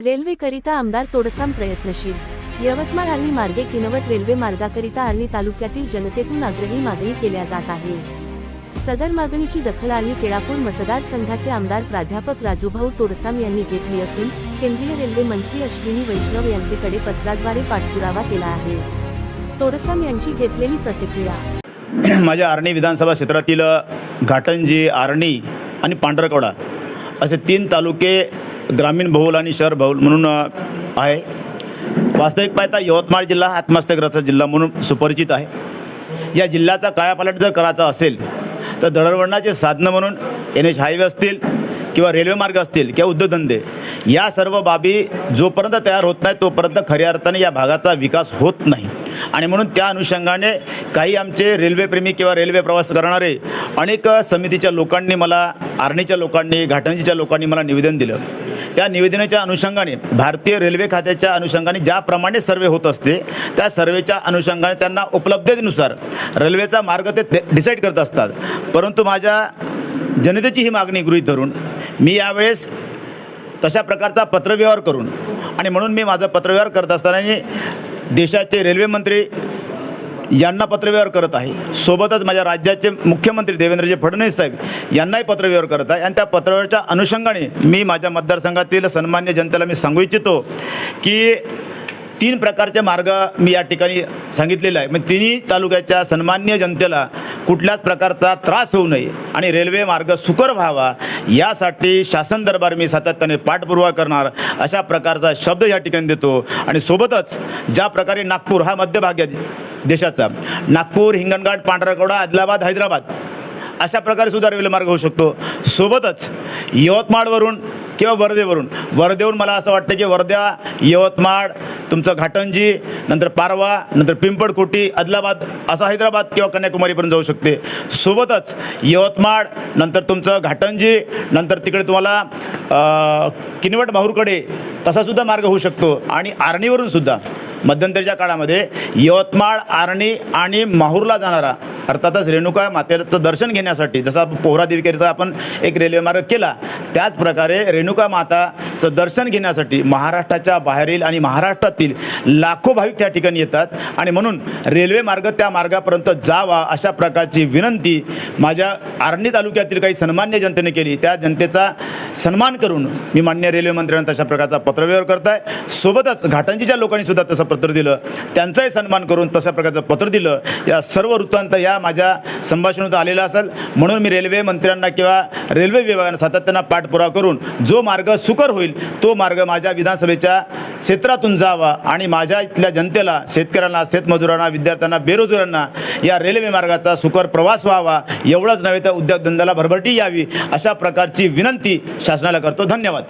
रेल्वेकरिता आमदार तोडसाम प्रयत्नशील। यवतमाळ आर्णी मार्गे किनवट रेल्वे मार्गाकरिता आर्णी तालुक्यातील जनतेतून आग्रही मागणी केल्या जात आहे। सदर मागणीची दखल आर्णी केळापूर मतदारसंघाचे आमदार प्राध्यापक राजूभाऊ तोडसाम यांनी घेतली असून केंद्रीय रेल्वे मंत्री अश्विनी वैष्णव यांचेकडे पत्राद्वारे पाठपुरावा केला आहे। तोडसाम यांची घेतलेली प्रतिक्रिया। माझ्या आर्णी विधानसभा क्षेत्रातील घाटंजी, आर्णी आणि पांढरकवडा असे 3 तालुके ग्रामीण बहुल आणि शहर बहुल म्हणून आहे। वास्तविक पाहता यवतमाळ जिल्हा आत्महत्याग्रस्त जिल्हा म्हणून सुपरिचित आहे। या जिल्ह्याचा कायापालट जर करायचा असेल तर दळणवळणाचे साधनं म्हणून NH हायवे असतील किंवा रेल्वे मार्ग असतील किंवा उद्योगधंदे या सर्व बाबी जोपर्यंत तयार होत नाही तोपर्यंत खऱ्या अर्थाने या भागाचा विकास होत नाही। आणि म्हणून त्या अनुषंगाने काही आमचे रेल्वेप्रेमी किंवा रेल्वे प्रवास करणारे अनेक समितीच्या लोकांनी मला, आर्णीच्या लोकांनी, घाटंजीच्या लोकांनी मला निवेदन दिलं। त्या निवेदनाच्या अनुषंगाने भारतीय रेल्वे खात्याच्या अनुषंगाने ज्याप्रमाणे सर्वे होत असते त्या सर्वेच्या अनुषंगाने त्यांना उपलब्धतेनुसार रेल्वेचा मार्ग ते डिसाईड करत असतात। परंतु माझ्या जनतेची ही मागणी गृहीत धरून मी यावेळेस तशा प्रकारचा पत्रव्यवहार करून आणि म्हणून मी माझा पत्रव्यवहार करत असताना देशाचे रेल्वे मंत्री यांना पत्रव्यवहार करत आहे, सोबतच माझ्या राज्याचे मुख्यमंत्री देवेंद्रजी फडणवीस साहेब यांनाही पत्रव्यवहार करत आहे। आणि त्या पत्रव्यवहाराच्या अनुषंगाने मी माझ्या मतदारसंघातील सन्मान्य जनतेला मी सांगू इच्छितो की 3 प्रकारचे मार्ग मी या ठिकाणी सांगितलेले आहे। मग तिन्ही तालुक्याच्या सन्मान्य जनतेला कुठल्याच प्रकारचा त्रास होऊ नये आणि रेल्वे मार्ग सुकर व्हावा यासाठी शासन दरबार मी सातत्याने पाठपुरावा करणार अशा प्रकारचा शब्द या ठिकाणी देतो। आणि सोबतच ज्या प्रकारे नागपूर हा मध्यभाग आहे देशाचा, नागपूर, हिंगणघाट, पांढरकवडा, आदिलाबाद, हैदराबाद अशा प्रकारे सुद्धा रेल्वे मार्ग होऊ शकतो। सोबतच यवतमाळवरून किंवा वर्धेवरून मला असं वाटतं की वर्धा, यवतमाळ, तुमचं घाटंजी, नंतर पारवा, नंतर पिंपळकोटी, आदिलाबाद असं हैदराबाद किंवा कन्याकुमारीपर्यंत जाऊ शकते। सोबतच यवतमाळ, नंतर तुमचं घाटंजी, नंतर तिकडे तुम्हाला किनवट माहूरकडे तसासुद्धा मार्ग होऊ शकतो। आणि आर्णीवरून सुद्धा मध्यंतरीच्या काळामध्ये यवतमाळ, आर्णी आणि माहूरला जाणारा अर्थातच रेणुका मातेचं दर्शन घेण्यासाठी जसा पोहरादेवीकरिता आपण एक रेल्वे मार्ग केला त्याच प्रकारे रेणुका माताचं दर्शन घेण्यासाठी महाराष्ट्राच्या बाहेरील आणि महाराष्ट्रातील लाखो भाविक त्या ठिकाणी येतात। आणि म्हणून रेल्वे मार्ग त्या मार्गापर्यंत जावा अशा प्रकारची विनंती माझ्या आर्णी तालुक्यातील काही सन्मान्य जनतेने केली। त्या जनतेचा सन्मान करून मी माननीय रेल्वे मंत्र्यांना तशा प्रकारचा पत्रव्यवहार करत आहे। सोबतच घाटंजीच्या लोकांनी सुद्धा तसं पत्र दिलं, त्यांचाही सन्मान करून तशा प्रकारचं पत्र दिलं। या सर्व वृत्तांत या माझ्या संभाषणात आलेला असेल म्हणून मी रेल्वे मंत्र्यांना किंवा रेल्वे विभागाने सातत्यानं पाठपुरावा करून जो मार्ग सुकर होईल तो मार्ग माझ्या विधानसभेच्या क्षेत्रातून जावा आणि माझ्या इथल्या जनतेला, शेतकऱ्यांना, शेतमजुरांना, विद्यार्थ्यांना, बेरोजगारांना या रेल्वे मार्गाचा सुकर प्रवास व्हावा एवढंच नव्हे तर उद्योगधंद्याला भरभराटी यावी अशा प्रकारची विनंती शासनाला करतो। धन्यवाद।